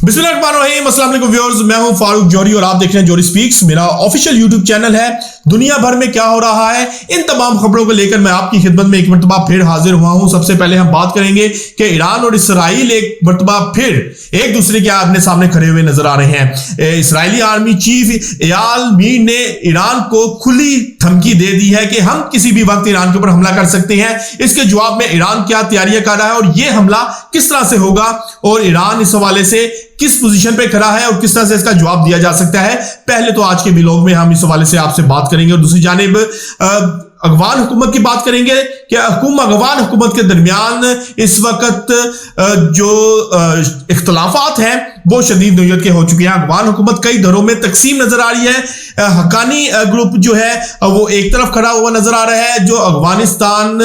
बिस्मिल्लाहिर्रहमानिर्रहीम, अस्सलाम वालेकुम व्यूअर्स, मैं हूं फारूक जौहरी और आप देख रहे हैं जौहरी स्पीक्स। मेरा ऑफिशियल यूट्यूब चैनल है। दुनिया भर में क्या हो रहा है, इन तमाम खबरों को लेकर मैं आपकी खिदमत में एक मरतबा फिर हाजिर हुआ हूं। सबसे पहले हम बात करेंगे कि ईरान और इसराइल एक मरतबा फिर एक दूसरे के आमने सामने खड़े हुए नजर आ रहे हैं। इसराइली आर्मी चीफ एयाल मीर ने ईरान को खुली धमकी दे दी है कि हम किसी भी वक्त ईरान के ऊपर हमला कर सकते हैं। इसके जवाब में ईरान क्या तैयारियां कर रहा है और यह हमला किस तरह से होगा और ईरान इस हवाले से किस पोजीशन पे खड़ा है और किस तरह से इसका जवाब दिया जा सकता है। पहले तो आज के व्लॉग में हम इस हवाले से आपसे बात करेंगे और दूसरी जानिब अफगान हुकूमत की बात करेंगे कि अफगान हुकूमत के दरमियान इस वक्त जो इख्तलाफात हैं वो शदीद नोयत के हो चुके हैं। अफगान हुकूमत कई दरों में तकसीम नजर आ रही है। हक्कानी ग्रुप जो है वो एक तरफ खड़ा हुआ नजर आ रहा है। जो अफगानिस्तान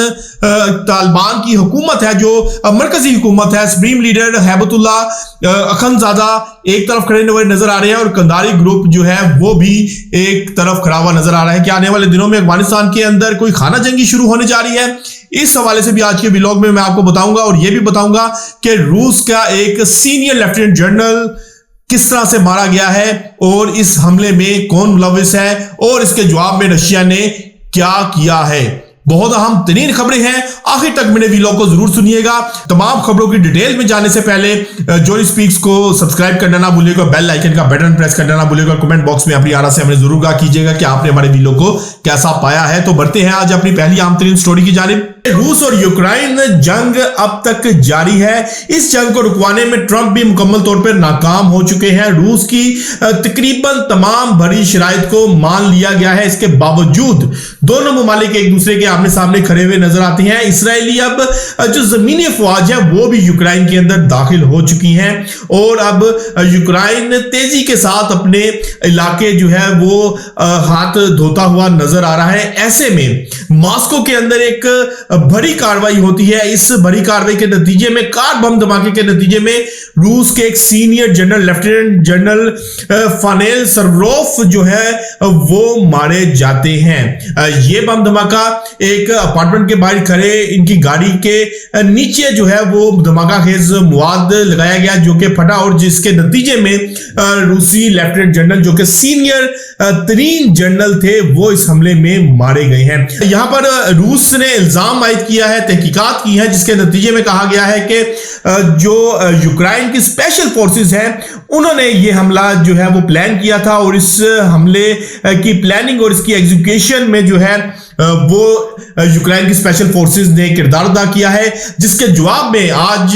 तालिबान की हुकूमत है, जो मरकजी हुकूमत है, सुप्रीम लीडर हैबतुल्लाह अखंदजादा एक तरफ खड़े हुए नजर आ रहे हैं और कंधारी ग्रुप जो है वो भी एक तरफ खड़ा हुआ नजर आ रहा है। कि आने वाले दिनों में अफगानिस्तान के अंदर कोई खाना जंगी शुरू होने जा रही है, इस हवाले से भी आज के व्लॉग में मैं आपको बताऊंगा। और यह भी बताऊंगा कि रूस का एक सीनियर लेफ्टिनेंट जनरल किस तरह से मारा गया है और इस हमले में कौन मुलविस है और इसके जवाब में रशिया ने क्या किया है। बहुत अहम तरीन खबरें हैं, आखिर तक मेरे वीडियो को जरूर सुनिएगा। तमाम खबरों की डिटेल में जाने से पहले जौहरी स्पीक्स को सब्सक्राइब करना ना भूलिएगा, बेल आइकन का बटन प्रेस करना ना भूलिएगा। कमेंट बॉक्स में अपनी आरा से हमें जरूर आगाह कीजिएगा कि आपने हमारे वीडियो को कैसा पाया है। तो बढ़ते हैं आज अपनी पहली अहम तरीन स्टोरी की जानिब। रूस और यूक्रेन जंग अब तक जारी है। इस जंग को रुकवाने में ट्रंप भी मुकम्मल तौर पर नाकाम हो चुके हैं। रूस की तकरीबन तमाम बड़ी शराइत को मान लिया गया है। इसके बावजूद दोनों ममालिक एक दूसरे के आमने सामने खड़े हुए नजर आते हैं। इसराइली अब जो जमीनी अफवाज है वो भी यूक्रेन के अंदर दाखिल हो चुकी हैं और अब यूक्रेन तेजी के साथ अपने इलाके जो है वो हाथ धोता हुआ नजर आ रहा है। ऐसे में मॉस्को के अंदर एक बड़ी कार्रवाई होती है। इस बड़ी कार्रवाई के नतीजे में, कार बम धमाके के नतीजे में, रूस के एक सीनियर जनरल लेफ्टिनेंट जनरल फानेल सरवरोफ जो है वो मारे जाते हैं। ये बम धमाका एक अपार्टमेंट के बाहर खड़े इनकी गाड़ी के नीचे जो है वो धमाका खेज मुआद लगाया गया जो कि फटा और जिसके नतीजे में रूसी लेफ्टिनेंट जनरल जो कि सीनियर तरीन जनरल थे वो इस हमले में मारे गए हैं। यहां पर रूस ने इल्जाम आयद किया है, तहकीकात की है, जिसके नतीजे में कहा गया है कि जो यूक्रेन की स्पेशल फोर्सेस हैं उन्होंने ये हमला जो है वो प्लान किया था और इस हमले की प्लानिंग और इसकी एग्जीक्यूशन में जो है वो यूक्रेन की स्पेशल फोर्सेस ने किरदार अदा किया है। जिसके जवाब में आज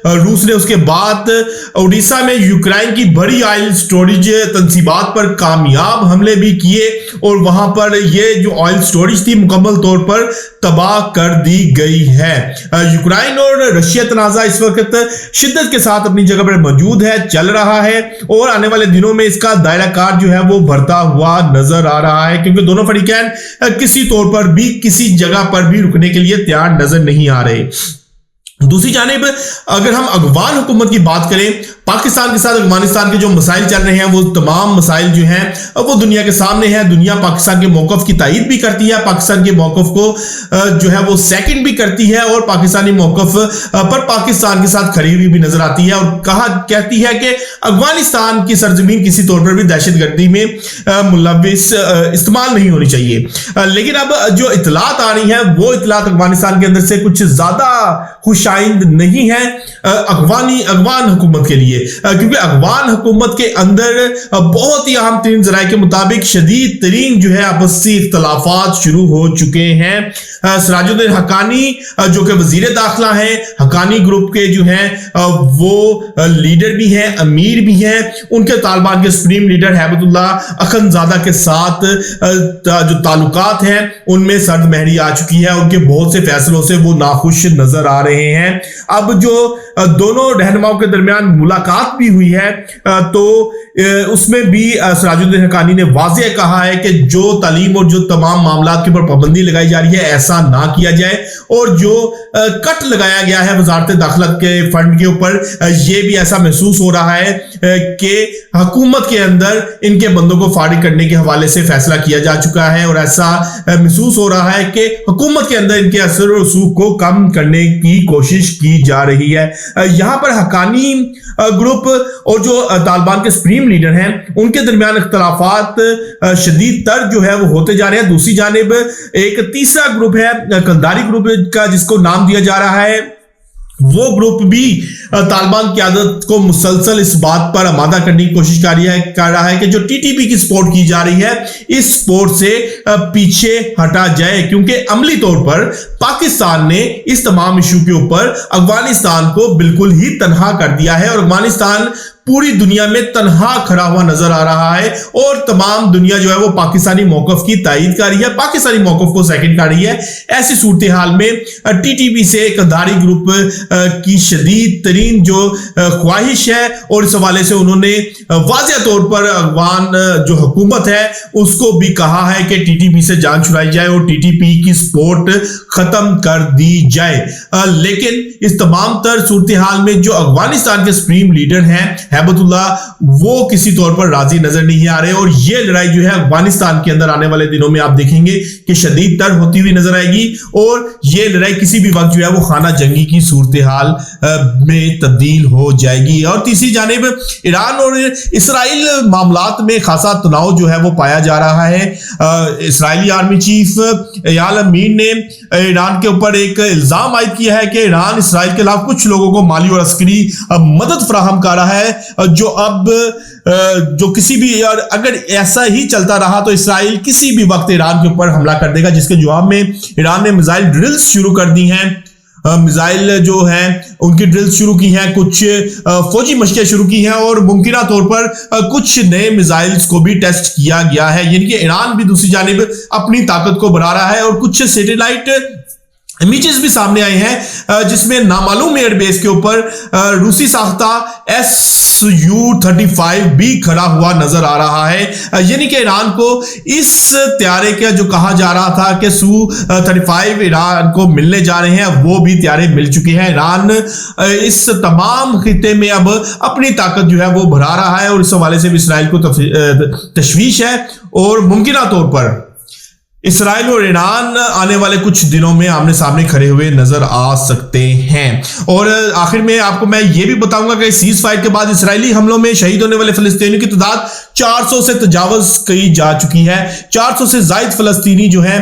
रूस ने उसके बाद ओडिशा में यूक्रेन की बड़ी ऑयल स्टोरेज तंसीबात पर कामयाब हमले भी किए और वहां पर ये जो ऑयल स्टोरेज थी मुकम्मल तौर पर तबाह कर दी गई है। यूक्रेन और रशिया तनाजा इस वक्त शिद्दत के साथ अपनी जगह पर मौजूद है, चल रहा है और आने वाले दिनों में इसका दायरा कार जो है वो बढ़ता हुआ नजर आ रहा है, क्योंकि दोनों फरीकैन किसी तौर पर भी किसी जगह पर भी रुकने के लिए तैयार नजर नहीं आ रहे। दूसरी जानिब अगर हम अफगान हुकूमत की बात करें, पाकिस्तान के साथ अफगानिस्तान के जो मसाइल चल रहे हैं वो तमाम मसाइल जो हैं वो दुनिया के सामने है। दुनिया पाकिस्तान के मौकफ की तायीद भी करती है, पाकिस्तान के मौकफ को जो है वो सेकंड भी करती है और पाकिस्तानी मौकफ पर पाकिस्तान के साथ खड़ी हुई भी नजर आती है और कहती है कि अफगानिस्तान की सरजमीन किसी तौर पर भी दहशतगर्दी में मुलविस इस्तेमाल नहीं होनी चाहिए। लेकिन अब जो इतलात आ रही है वो इतलात अफगानिस्तान के अंदर से कुछ ज्यादा खुशाइंद नहीं है अफगान हुकूमत के लिए, क्योंकि अफगान हुकूमत के अंदर बहुत ही अहम तरीन जराये के मुताबिक शदीद तरीन जो है आपसी इख्तलाफात शुरू हो चुके हैं। सिराजुद्दीन हक्कानी जो कि वजीर दाखिला है, हक्कानी ग्रुप के जो हैं वो लीडर भी हैं, अमीर भी हैं, उनके तालिबान के सुप्रीम लीडर हैबतुल्लाह अखंदजादा के साथ जो ताल्लुकात हैं उनमें सर्द महरी आ चुकी है। उनके बहुत से फैसलों से वो नाखुश नजर आ रहे हैं। अब जो दोनों रहनुमाओं के दरमियान मुलाकात भी हुई है तो उसमें भी सिराजुद्दीन हक्कानी ने वाज़ेह कहा है कि जो तालीम और जो तमाम मामलात के ऊपर पाबंदी लगाई जा रही है ऐसा ना किया जाए और जो कट लगाया गया है वजारत दाखिला के फंड के ऊपर, यह भी ऐसा महसूस हो रहा है कि हुकूमत के अंदर इनके बंदों को फारिग करने के हवाले से फैसला किया जा चुका है और ऐसा महसूस हो रहा है कि हुकूमत के अंदर इनके असर और रसूख को कम करने की कोशिश की जा रही है। यहां पर हक्कानी ग्रुप और जो तालिबान के सुप्रीम लीडर हैं उनके दरमियान इख्तलाफात शदीद तर जो है वो होते जा रहे हैं। दूसरी जानिब एक तीसरा ग्रुप है कलदारी ग्रुप का, जिसको नाम दिया जा रहा है, वो ग्रुप भी तालिबान की आदत को मुसलसल इस बात पर आमादा करने की कोशिश कर रहा है कि जो टीटीपी की सपोर्ट की जा रही है इस सपोर्ट से पीछे हटा जाए, क्योंकि अमली तौर पर पाकिस्तान ने इस तमाम इशू के ऊपर अफगानिस्तान को बिल्कुल ही तनहा कर दिया है और अफगानिस्तान पूरी दुनिया में तनहा खड़ा हुआ नजर आ रहा है और तमाम दुनिया जो है वो पाकिस्तानी मौकफ की तायद कर रही है, पाकिस्तानी मौकफ को सेकंड कर रही है। ऐसी सूरत हाल में टीटीपी से कलदारी ग्रुप की शदीद तरीन जो ख्वाहिश है और इस हवाले से उन्होंने वाज़ेह तौर पर अफगान जो हुकूमत है उसको भी कहा है कि टीटीपी से जान छुड़ाई जाए और टीटीपी की सपोर्ट खत्म कर दी जाए। लेकिन इस तमाम तर सूरत हाल में जो अफगानिस्तान के सुप्रीम लीडर हैं हैबतुल्लाह, वो किसी तौर पर राजी नजर नहीं आ रहे और ये लड़ाई जो है अफगानिस्तान के अंदर आने वाले दिनों में आप देखेंगे कि शदीद तर होती हुई नजर आएगी और ये लड़ाई किसी भी वक्त जो है वो खाना जंगी की सूरत हाल में तब्दील हो जाएगी। और तीसरी जानिब ईरान और इसराइल मामलात में खासा तनाव जो है वो पाया जा रहा है। इसराइली आर्मी चीफ एयाल अमीन ने ईरान के ऊपर एक इल्जाम आयद किया है कि ईरान इसराइल के खिलाफ कुछ लोगों को माली और अस्करी मदद फराहम कर रहा है, जो अब जो किसी भी, और अगर ऐसा ही चलता रहा तो इसराइल किसी भी वक्त ईरान के ऊपर हमला कर देगा, जिसके जवाब में ईरान ने मिसाइल ड्रिल्स शुरू कर दी हैं। मिसाइल जो है उनकी ड्रिल्स शुरू की हैं, कुछ फौजी मशकें शुरू की हैं और मुमकिन तौर पर कुछ नए मिसाइल्स को भी टेस्ट किया गया है। यानी कि ईरान भी दूसरी जानिब अपनी ताकत को बढ़ा रहा है और कुछ सैटेलाइट इमेजेस भी सामने आए हैं जिसमें नामालूम एयरबेस के ऊपर रूसी साख्ता Su-35 भी खड़ा हुआ नजर आ रहा है। यानी कि ईरान को इस त्यारे का जो कहा जा रहा था कि Su-35 ईरान को मिलने जा रहे हैं, वो भी त्यारे मिल चुके हैं। ईरान इस तमाम खिते में अब अपनी ताकत जो है वो बढ़ा रहा है और इस हवाले से भी इसराइल को तशवीश है और मुमकिन तौर पर इसराइल और ईरान आने वाले कुछ दिनों में आमने सामने खड़े हुए नजर आ सकते हैं। और आखिर में आपको मैं ये भी बताऊंगा कि सीज फायर के बाद इसराइली हमलों में शहीद होने वाले फलस्तीनियों की तादाद 400 से तजावज की जा चुकी है। 400 से ज्यादा फलस्तीनी जो हैं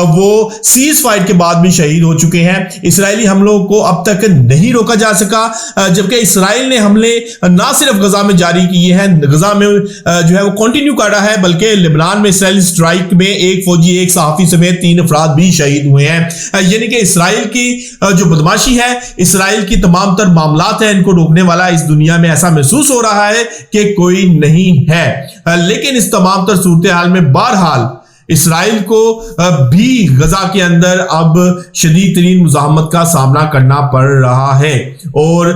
वो सीज फायर के बाद भी शहीद हो चुके हैं। इसराइली हमलों को अब तक नहीं रोका जा सका, जबकि इसराइल ने हमले ना सिर्फ गजा में जारी किए हैं, गजा में जो है वो कंटिन्यू कर रहा है, बल्कि लेबनान में इसराइली स्ट्राइक में एक फौजी, एक सहाफी समेत 3 अफराद भी शहीद हुए हैं। यानी कि इसराइल की जो बदमाशी है, इसराइल की तमाम तर मामलात है, इनको रोकने वाला इस दुनिया में ऐसा महसूस हो रहा है कि कोई नहीं है। लेकिन इस तमाम तर सूरत हाल में बहरहाल इसराइल को भी गजा के अंदर अब शदीद तरीन मुज़ाहमत का सामना करना पड़ रहा है और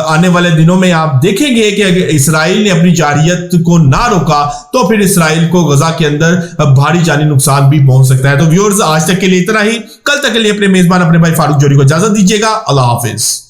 आने वाले दिनों में आप देखेंगे कि अगर इसराइल ने अपनी जारियत को ना रोका तो फिर इसराइल को गजा के अंदर भारी जानी नुकसान भी पहुंच सकता है। तो व्यूअर्स, आज तक के लिए इतना ही। कल तक के लिए अपने मेजबान अपने भाई फारूक जोहरी को इजाजत दीजिएगा। अल्लाह हाफिज।